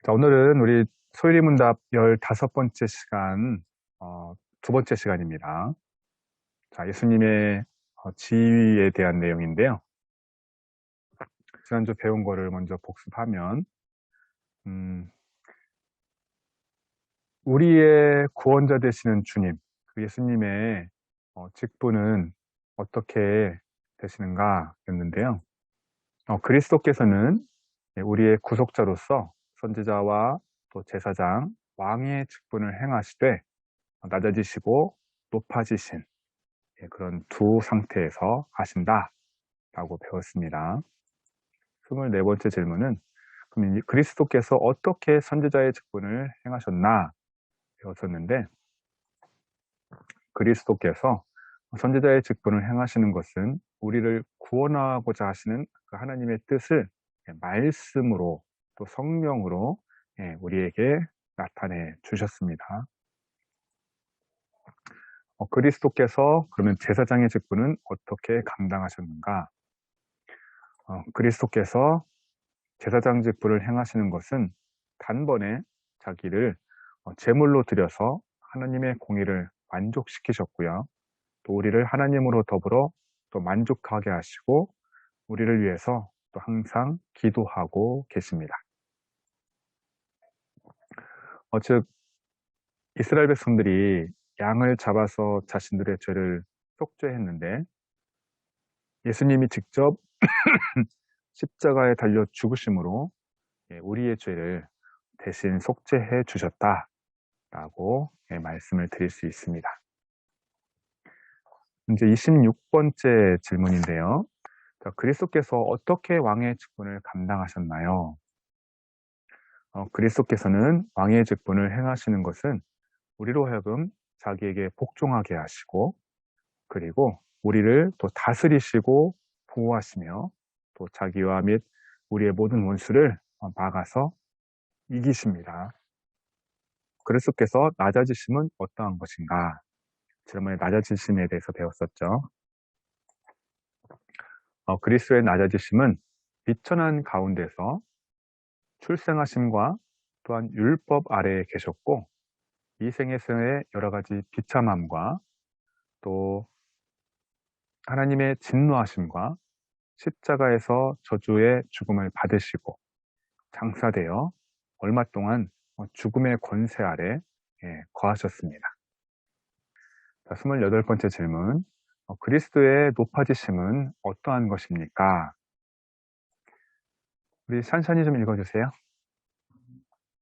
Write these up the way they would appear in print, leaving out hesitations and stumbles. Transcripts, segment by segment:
자, 오늘은 우리 소율이 문답 15번째 시간, 두 번째 시간입니다. 자, 예수님의 지위에 대한 내용인데요. 지난주 배운 거를 먼저 복습하면, 음, 우리의 구원자 되시는 주님, 그 예수님의 직분은 어떻게 되시는가 였는데요. 그리스도께서는 우리의 구속자로서 선지자와 또 제사장, 왕의 직분을 행하시되 낮아지시고 높아지신 그런 두 상태에서 하신다라고 배웠습니다. 24번째 질문은 그럼 그리스도께서 어떻게 선지자의 직분을 행하셨나 배웠었는데, 그리스도께서 선지자의 직분을 행하시는 것은 우리를 구원하고자 하시는 그 하나님의 뜻을 말씀으로 또 성령으로 우리에게 나타내 주셨습니다. 그리스도께서 그러면 제사장의 직분은 어떻게 감당하셨는가? 그리스도께서 제사장 직분을 행하시는 것은 단번에 자기를 제물로 드려서 하나님의 공의를 만족시키셨고요. 또 우리를 하나님으로 더불어 또 만족하게 하시고 우리를 위해서 또 항상 기도하고 계십니다. 즉 이스라엘 백성들이 양을 잡아서 자신들의 죄를 속죄했는데 예수님이 직접 십자가에 달려 죽으심으로 우리의 죄를 대신 속죄해 주셨다라고 말씀을 드릴 수 있습니다. 이제 26번째 질문인데요. 그리스도께서 어떻게 왕의 직분을 감당하셨나요? 그리스도께서는 왕의 직분을 행하시는 것은 우리로 하여금 자기에게 복종하게 하시고 그리고 우리를 또 다스리시고 보호하시며 또 자기와 및 우리의 모든 원수를 막아서 이기십니다. 그리스도께서 낮아지심은 어떠한 것인가? 지난번에 낮아지심에 대해서 배웠었죠. 그리스도의 낮아지심은 비천한 가운데서 출생하심과 또한 율법 아래에 계셨고 이 생에서의 여러 가지 비참함과 또 하나님의 진노하심과 십자가에서 저주의 죽음을 받으시고 장사되어 얼마 동안 죽음의 권세 아래 거하셨습니다. 자, 28번째 질문. 그리스도의 높아지심은 어떠한 것입니까? 우리 산산이 좀 읽어주세요.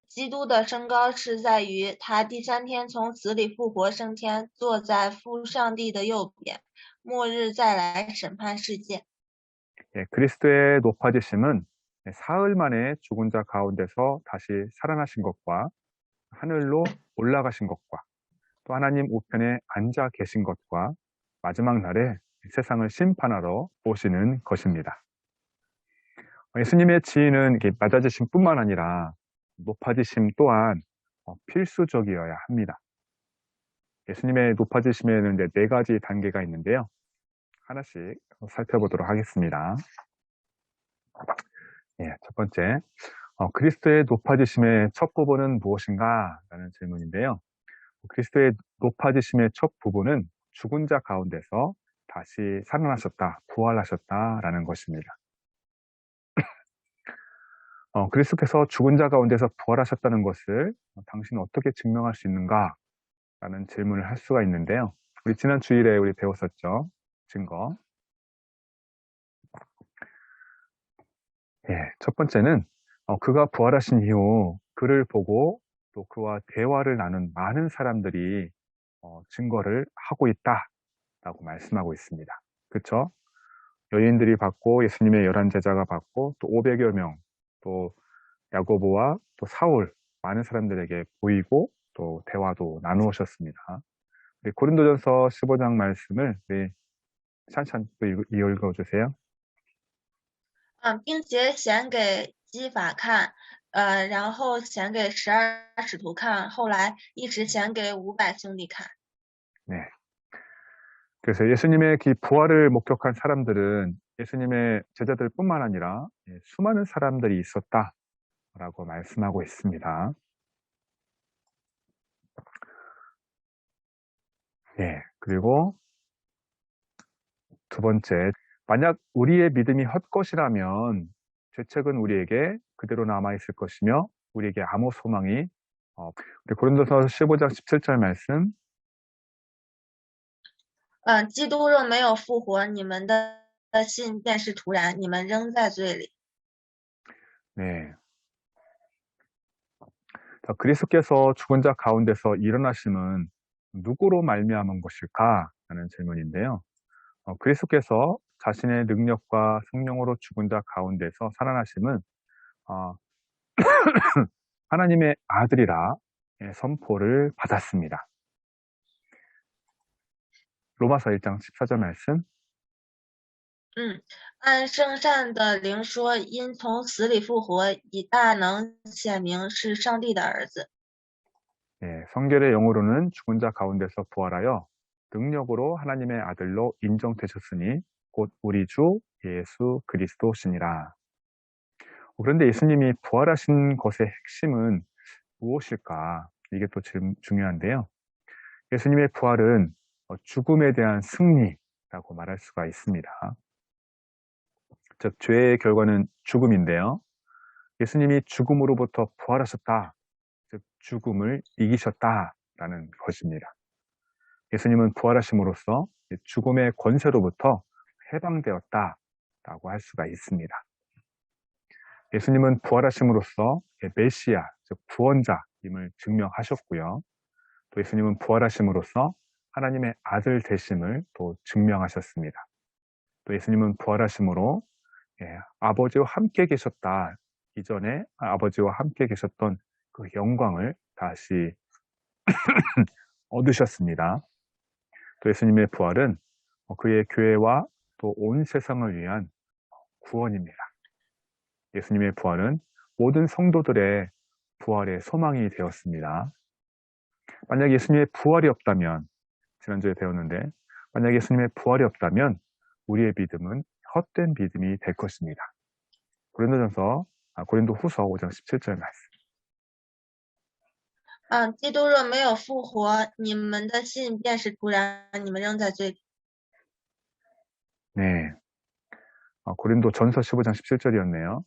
基督的升高是在于他第三天从死里复活升天，坐在父上帝的右边，末日再来审判世界。 그리스도의 높아지심은 사흘 만에 죽은 자 가운데서 다시 살아나신 것과 하늘로 올라가신 것과 또 하나님 우편에 앉아 계신 것과 마지막 날에 세상을 심판하러 오시는 것입니다. 예수님의 지위는 낮아지심 뿐만 아니라 높아지심 또한 필수적이어야 합니다. 예수님의 높아지심에는 이제 4가지 단계가 있는데요. 하나씩 살펴보도록 하겠습니다. 첫 번째, 그리스도의 높아지심의 첫 부분은 무엇인가? 라는 질문인데요. 그리스도의 높아지심의 첫 부분은 죽은 자 가운데서 다시 살아나셨다, 부활하셨다라는 것입니다. 그리스도께서 죽은 자 가운데서 부활하셨다는 것을 당신은 어떻게 증명할 수 있는가? 라는 질문을 할 수가 있는데요. 우리 지난 주일에 우리 배웠었죠. 증거. 첫 번째는 그가 부활하신 이후 그를 보고 또 그와 대화를 나눈 많은 사람들이 증거를 하고 있다라고 말씀하고 있습니다. 그렇죠? 여인들이 받고 예수님의 11제자가 받고 또 500여 명, 또 야고보와 또 사울 많은 사람들에게 보이고 또 대화도 나누셨습니다. 우리 고린도전서 15장 말씀을 우리 찬찬 또 읽어주세요. 并且显给基法看，然后显给12使徒看，后来一直显给500兄弟看。 네. 그래서 예수님의 그 부활을 목격한 사람들은 예수님의 제자들뿐만 아니라 수많은 사람들이 있었다. 라고 말씀하고 있습니다. 예, 그리고 두 번째, 만약 우리의 믿음이 헛것이라면 죄책은 우리에게 그대로 남아있을 것이며 우리에게 아무 소망이 우리 고린도서 15장 17절 말씀. 基督若没有复活，你们的信便是徒然，你们仍在罪里。 네. 자, 그리스도께서 죽은 자 가운데서 일어나심은 누구로 말미암은 것일까? 라는 질문인데요. 그리스도께서 자신의 능력과 성령으로 죽은 자 가운데서 살아나심은 어, 하나님의 아들이라 선포를 받았습니다. 로마서 1장 14절 말씀. 按圣善的灵说，因从死里复活，以大能显明是上帝的儿子。 예, 성결의 영으로는 죽은 자 가운데서 부활하여 능력으로 하나님의 아들로 인정되셨으니 곧 우리 주 예수 그리스도시니라. 그런데 예수님이 부활하신 것의 핵심은 무엇일까? 이게 또 중요한데요. 예수님의 부활은 죽음에 대한 승리라고 말할 수가 있습니다. 즉, 죄의 결과는 죽음인데요. 예수님이 죽음으로부터 부활하셨다. 즉, 죽음을 이기셨다라는 것입니다. 예수님은 부활하심으로써 죽음의 권세로부터 해방되었다라고 할 수가 있습니다. 예수님은 부활하심으로써 메시아, 즉 구원자임을 증명하셨고요. 또 예수님은 부활하심으로써 하나님의 아들 되심을 또 증명하셨습니다. 또 예수님은 부활하심으로 아버지와 함께 계셨다. 이전에 아버지와 함께 계셨던 그 영광을 다시 얻으셨습니다. 또 예수님의 부활은 그의 교회와 또 온 세상을 위한 구원입니다. 예수님의 부활은 모든 성도들의 부활의 소망이 되었습니다. 만약 예수님의 부활이 없다면, 지난주에 배웠는데, 만약 예수님의 부활이 없다면 우리의 믿음은 헛된 믿음이 될 것입니다. 고린도 후서 5장 17절 말씀. 基督若没有复活，你们的信便是徒然，你们仍在罪里。 네. 고린도 전서 15장 17절이었네요.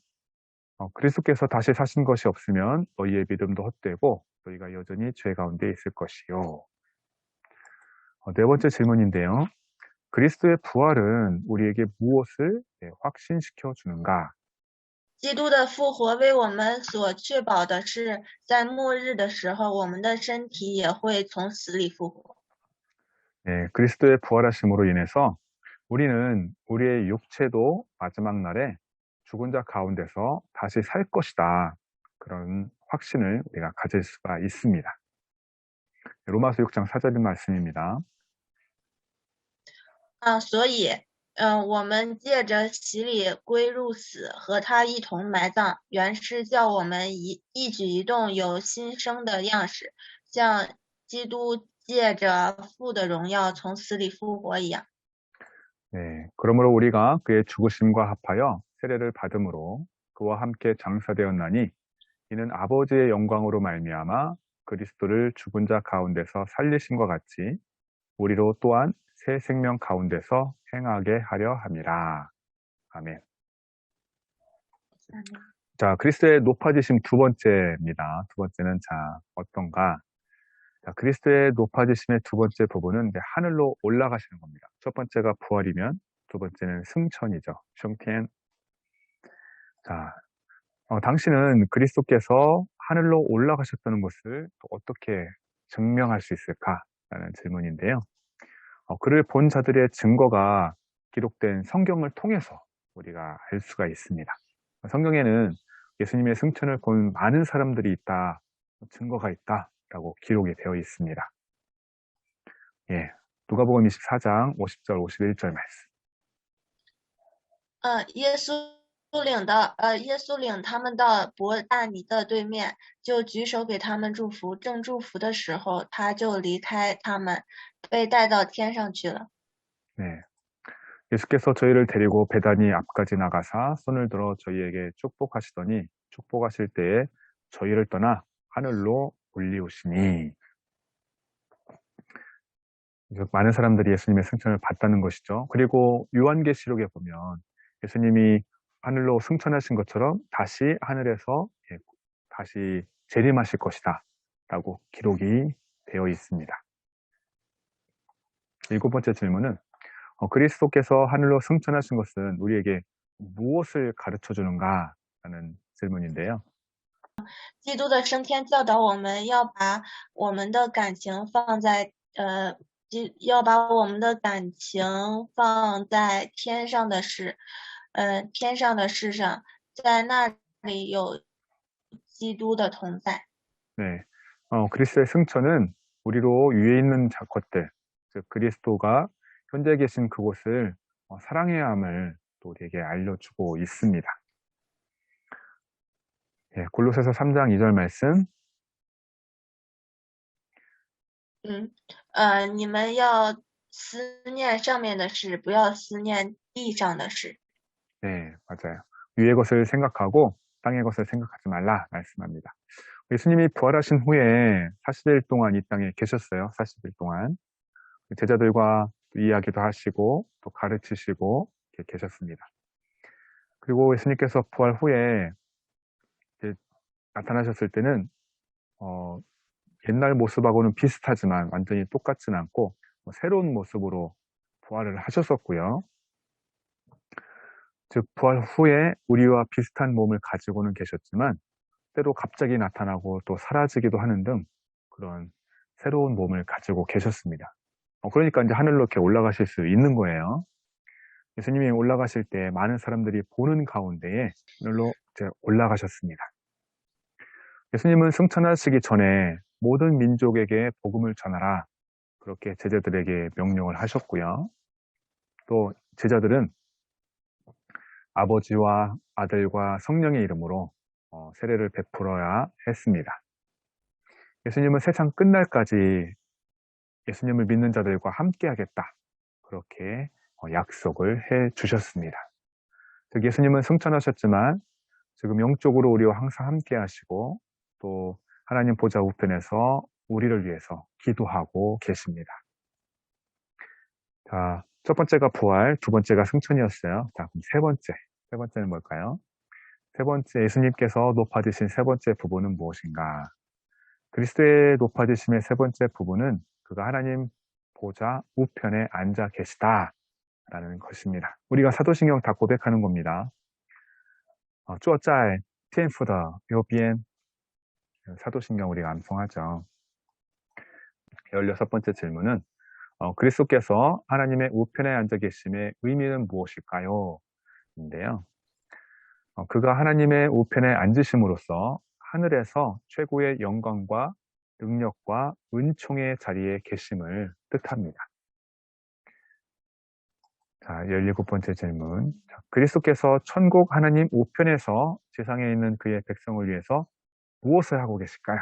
그리스도께서 다시 사신 것이 없으면 너희의 믿음도 헛되고 너희가 여전히 죄 가운데 있을 것이요. 네 번째 질문인데요. 그리스도의 부활은 우리에게 무엇을 확신시켜 주는가? 基督的复活为我们所确保的是，在末日的时候，我们的身体也会从死里复活。 네, 그리스도의 부활하심으로 인해서 우리는 우리의 육체도 마지막 날에 죽은 자 가운데서 다시 살 것이다. 그런 확신을 우리가 가질 수가 있습니다. 로마서 6장 4절의 말씀입니다. 所以，我们借着洗礼归入死，和他一同埋葬，原是叫我们一举一动有新生的样式，像基督借着父的荣耀从死里复活一样。 네, 그러므로 우리가 그의 죽으심과 합하여 세례를 받음으로 그와 함께 장사되었나니 이는 아버지의 영광으로 말미암아 그리스도를 죽은 자 가운데서 살리심과 같이 우리로 또한 새 생명 가운데서 행하게 하려 함이라. 아멘. 자, 그리스도의 높아지심 두 번째입니다. 두 번째는 어떤가? 자, 그리스도의 높아지심의 두 번째 부분은 하늘로 올라가시는 겁니다. 첫 번째가 부활이면 두 번째는 승천이죠. 숑티엔. 자, 당신은 그리스도께서 하늘로 올라가셨다는 것을 어떻게 증명할 수 있을까라는 질문인데요. 그를 본 자들의 증거가 기록된 성경을 통해서 우리가 알 수가 있습니다. 성경에는 예수님의 승천을 본 많은 사람들이 있다, 증거가 있다라고 기록이 되어 있습니다. 예, 누가복음 24장 50절 51절 말씀. 耶稣领他们到伯大尼的对面，就举手给他们祝福。正祝福的时候，他就离开他们，被带到天上去了。 네, 예수께서 저희를 데리고 베다니 앞까지 나가사 손을 들어 저희에게 축복하시더니 축복하실 때에 저희를 떠나 하늘로 올리우시니. 많은 사람들이 예수님의 승천을 봤다는 것이죠. 그리고 요한계시록에 보면 예수님이 하늘로 승천하신 것처럼 다시 하늘에서 다시 재림하실 것이다 라고 기록이 되어 있습니다. 7번째 질문은 그리스도께서 하늘로 승천하신 것은 우리에게 무엇을 가르쳐 주는가 라는 질문인데요. 基督的升天教导我们要把我们的感情放在要把我们的感情放在天上的事，天上的事上，在那里有基督的同在。 네, 그리스도의 승천은 우리로 위에 있는 것들, 즉 그리스도가 현재 계신 그곳을 사랑해야 함을 또 우리에게 알려주고 있습니다. 예, 골로새서 3장 2절 말씀. 你们要思念上面的事，不要思念地上的事。 네, 맞아요. 위의 것을 생각하고 땅의 것을 생각하지 말라 말씀합니다. 예수님이 부활하신 후에 40일 동안 이 땅에 계셨어요. 40일 동안. 제자들과 이야기도 하시고 또 가르치시고 이렇게 계셨습니다. 그리고 예수님께서 부활 후에 이제 나타나셨을 때는 옛날 모습하고는 비슷하지만 완전히 똑같지는 않고 새로운 모습으로 부활을 하셨었고요. 즉 부활 후에 우리와 비슷한 몸을 가지고는 계셨지만 때로 갑자기 나타나고 또 사라지기도 하는 등 그런 새로운 몸을 가지고 계셨습니다. 그러니까 이제 하늘로 이렇게 올라가실 수 있는 거예요. 예수님이 올라가실 때 많은 사람들이 보는 가운데에 하늘로 이제 올라가셨습니다. 예수님은 승천하시기 전에 모든 민족에게 복음을 전하라 그렇게 제자들에게 명령을 하셨고요. 또 제자들은 아버지와 아들과 성령의 이름으로 세례를 베풀어야 했습니다. 예수님은 세상 끝날까지 예수님을 믿는 자들과 함께 하겠다 그렇게 약속을 해 주셨습니다. 즉 예수님은 승천하셨지만 지금 영적으로 우리와 항상 함께 하시고 또 하나님 보좌 우편에서 우리를 위해서 기도하고 계십니다. 자, 첫 번째가 부활, 두 번째가 승천이었어요. 자, 그럼 세 번째는 뭘까요? 세 번째, 예수님께서 높아지신 세 번째 부분은 무엇인가? 그리스도의 높아지심의 세 번째 부분은 그가 하나님 보좌 우편에 앉아 계시다라는 것입니다. 우리가 사도신경 다 고백하는 겁니다. 坐在天父的右边 사도신경 우리가 암송하죠. 16번째 질문은 그리스도께서 하나님의 우편에 앉아 계심의 의미는 무엇일까요? 인데요. 그가 하나님의 우편에 앉으심으로써 하늘에서 최고의 영광과 능력과 은총의 자리에 계심을 뜻합니다. 자, 17번째 질문. 그리스도께서 천국 하나님 우편에서 세상에 있는 그의 백성을 위해서 무엇을 하고 계실까요?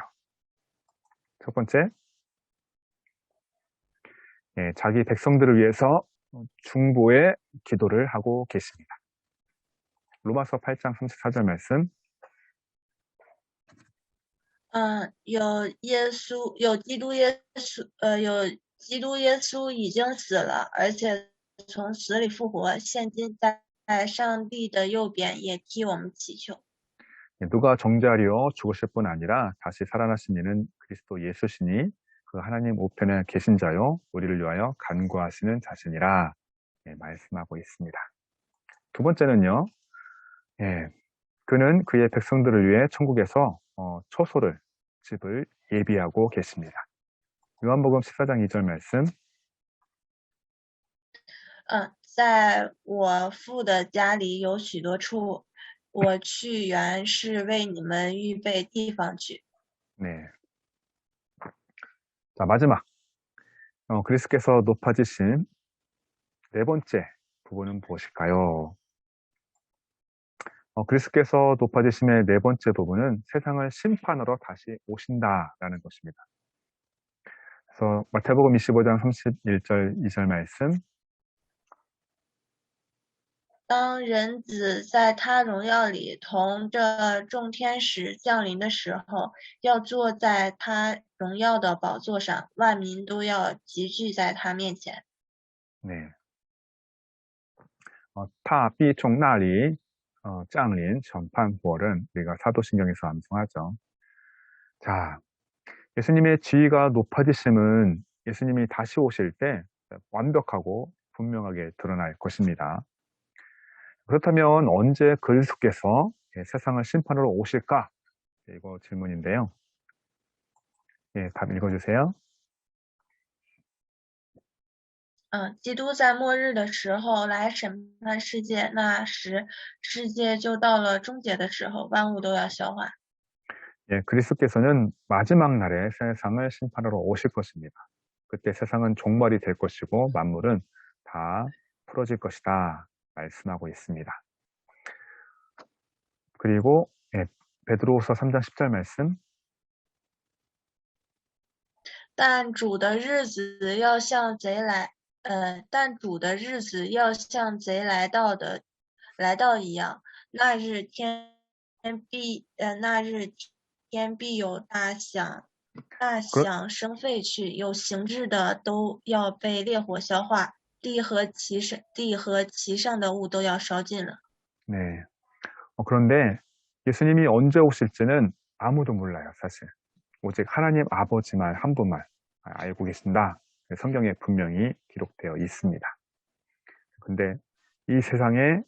첫 번째, 자기 백성들을 위해서 중보의 기도를 하고 계십니다. 로마서 8장 34절 말씀. 有基督耶稣已经死了，而且从死里复活，现今在上帝的右边，也替我们祈求。 누가 정죄하리요 죽으실 뿐 아니라 다시 살아나신 이는 그리스도 예수시니 그 하나님 우편에 계신 자요 우리를 위하여 간구하시는 자신이라 말씀하고 있습니다. 두 번째는요. 그는 그의 백성들을 위해 천국에서 초소를 집을 예비하고 계십니다. 요한복음 14장 2절 말씀. 在我父的家里有许多处，我去原是为你们预备地方去。 네. 자, 마지막. 그리스도께서 높아지신 네 번째 부분은 무엇일까요? 그리스도께서 높아지심의 네 번째 부분은 세상을 심판하러 다시 오신다라는 것입니다. 그래서 마태복음 25장 31절 2절 말씀. 当人子在他荣耀里同这众天使降临的时候，要坐在他荣耀的宝座上，万民都要集聚在他面前。 네. 타, 비, 총, 나리, 짱린, 전판, 부활은 우리가 사도신경에서 암송하죠. 자, 예수님의 지위가 높아지심은 예수님이 다시 오실 때 완벽하고 분명하게 드러날 것입니다. 그렇다면 언제 그리스도께서 세상을 심판하러 오실까? 이거 질문인데요. 예, 답 읽어주세요. 基督在末日的时候来审判世界，那时世界就到了终结的时候，万物都要消化。 예, 그리스도께서는 마지막 날에 세상을 심판하러 오실 것입니다. 그때 세상은 종말이 될 것이고 만물은 다 풀어질 것이다 말씀하고 있습니다. 그리고 예, 베드로후서 3장 10절 말씀. 但主的日子要像贼来，但主的日子要像贼来到一样，那日天必有大그, 响声废去，有形质的都要被烈火消化，地和其上的物都要烧尽了。 네. 그런데 예수님이 언제 오실지는 아무도 몰라요, 사실. 오직 하나님 아버지만 한 분만 알고 계신다. 성경에 분명히 기록되어 있습니다. 근데 이 세상에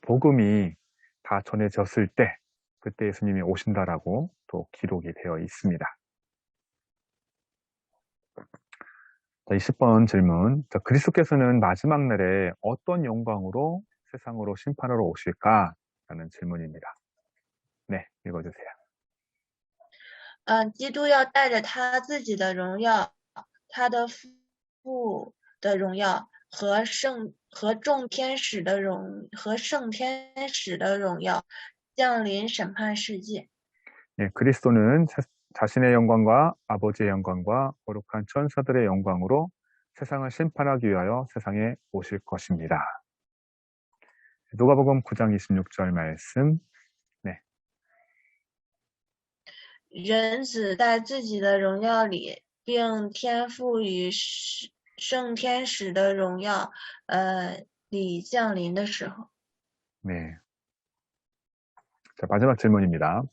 복음이 다 전해졌을 때 그때 예수님이 오신다라고 또 기록이 되어 있습니다. 자, 20번 질문. 자, 그리스도께서는 마지막 날에 어떤 영광으로 세상으로 심판하러 오실까? 라는 질문입니다. 네, 읽어주세요. 基督要带着他自己的荣耀，他的父的荣耀和圣天使的荣耀降临审判世界。 예, 그리스도는 자신의 영광과 아버지의 영광과 거룩한 천사들의 영광으로 세상을 심판하기 위하여 세상에 오실 것입니다. 누가복음 9장 26절 말씀. 네. 人子在自己的荣耀里，并天赋与圣天使的荣耀，里降临的时候。 네. 자, 마지막 질문입니다.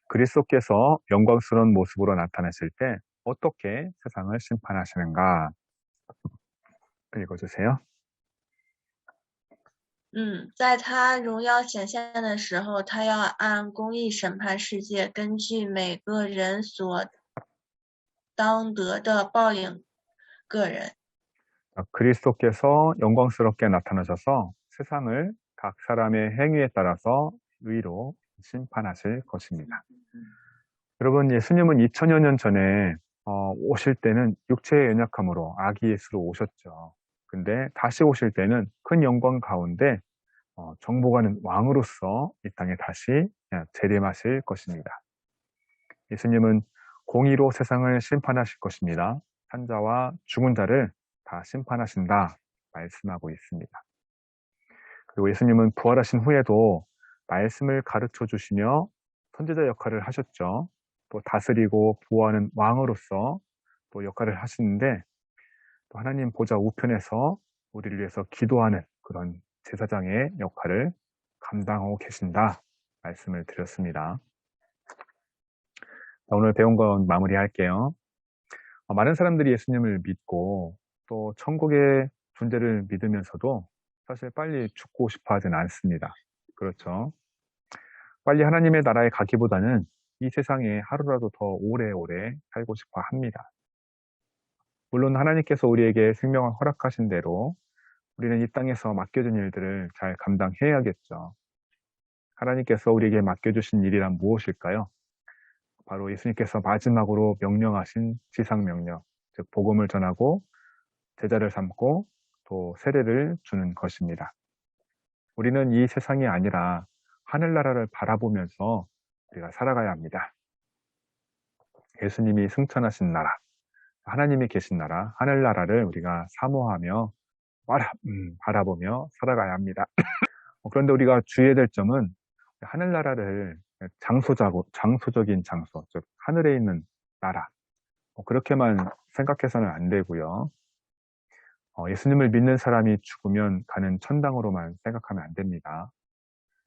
그리스도께서 영광스러운 모습으로 나타나실 때 어떻게 세상을 심판하시는가? 읽어주세요. 在他荣耀显现的时候，他要按公义审判世界，根据每个人所当得的报应个人。 그리스도께서 영광스럽게 나타나셔서 세상을 각 사람의 행위에 따라서 의로 심판하실 것입니다. 여러분, 예수님은 2000여 년 전에 오실 때는 육체의 연약함으로 아기 예수로 오셨죠. 근데 다시 오실 때는 큰 영광 가운데 정복하는 왕으로서 이 땅에 다시 재림하실 것입니다. 예수님은 공의로 세상을 심판하실 것입니다. 산자와 죽은 자를 다 심판하신다 말씀하고 있습니다. 그리고 예수님은 부활하신 후에도 말씀을 가르쳐 주시며 선지자 역할을 하셨죠. 또 다스리고 보호하는 왕으로서 또 역할을 하시는데 또 하나님 보좌 우편에서 우리를 위해서 기도하는 그런 제사장의 역할을 감당하고 계신다 말씀을 드렸습니다. 오늘 배운 건 마무리할게요. 많은 사람들이 예수님을 믿고 또 천국의 존재를 믿으면서도 사실 빨리 죽고 싶어 하진 않습니다. 그렇죠? 빨리 하나님의 나라에 가기보다는 이 세상에 하루라도 더 오래오래 살고 싶어 합니다. 물론 하나님께서 우리에게 생명을 허락하신 대로 우리는 이 땅에서 맡겨진 일들을 잘 감당해야겠죠. 하나님께서 우리에게 맡겨주신 일이란 무엇일까요? 바로 예수님께서 마지막으로 명령하신 지상명령, 즉 복음을 전하고 제자를 삼고 또 세례를 주는 것입니다. 우리는 이 세상이 아니라 하늘나라를 바라보면서 우리가 살아가야 합니다. 예수님이 승천하신 나라, 하나님이 계신 나라, 하늘나라를 우리가 사모하며 바라보며 살아가야 합니다. 그런데 우리가 주의해야 될 점은 하늘나라를 장소적인 장소, 즉 하늘에 있는 나라, 그렇게만 생각해서는 안 되고요. 예수님을 믿는 사람이 죽으면 가는 천당으로만 생각하면 안 됩니다.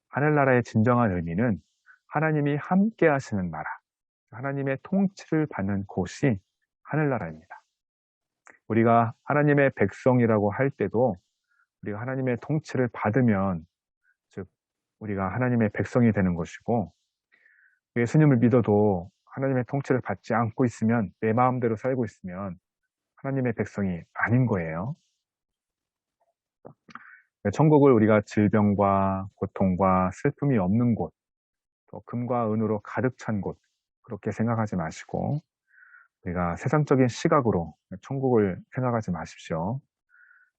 하늘나라의 진정한 의미는 하나님이 함께 하시는 나라, 하나님의 통치를 받는 곳이 하늘나라입니다. 우리가 하나님의 백성이라고 할 때도 우리가 하나님의 통치를 받으면, 즉 우리가 하나님의 백성이 되는 것이고, 예수님을 믿어도 하나님의 통치를 받지 않고 있으면, 내 마음대로 살고 있으면 하나님의 백성이 아닌 거예요. 천국을 우리가 질병과 고통과 슬픔이 없는 곳, 또 금과 은으로 가득 찬 곳, 그렇게 생각하지 마시고 우리가 세상적인 시각으로 천국을 생각하지 마십시오.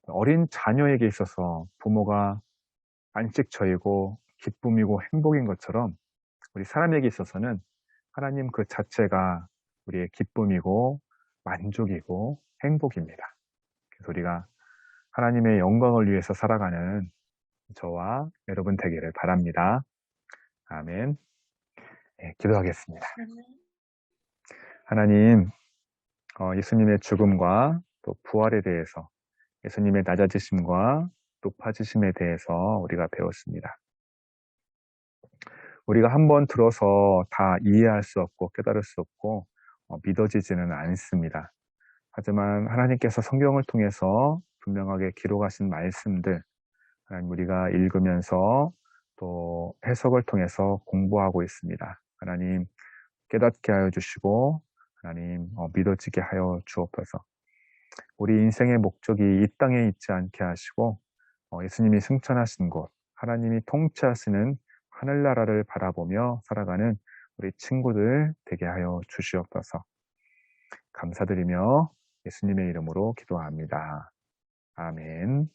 어린 자녀에게 있어서 부모가 안식처이고 기쁨이고 행복인 것처럼 우리 사람에게 있어서는 하나님 그 자체가 우리의 기쁨이고 만족이고 행복입니다. 그래서 우리가 하나님의 영광을 위해서 살아가는 저와 여러분 되기를 바랍니다. 아멘. 네, 기도하겠습니다. 하나님, 예수님의 죽음과 또 부활에 대해서, 예수님의 낮아지심과 높아지심에 대해서 우리가 배웠습니다. 우리가 한번 들어서 다 이해할 수 없고 깨달을 수 없고 믿어지지는 않습니다. 하지만 하나님께서 성경을 통해서 분명하게 기록하신 말씀들, 하나님 우리가 읽으면서 또 해석을 통해서 공부하고 있습니다. 하나님 깨닫게 하여 주시고 하나님 믿어지게 하여 주옵소서. 우리 인생의 목적이 이 땅에 있지 않게 하시고 예수님이 승천하신 곳, 하나님이 통치하시는 하늘나라를 바라보며 살아가는 우리 친구들 되게 하여 주시옵소서. 감사드리며 예수님의 이름으로 기도합니다. 아멘.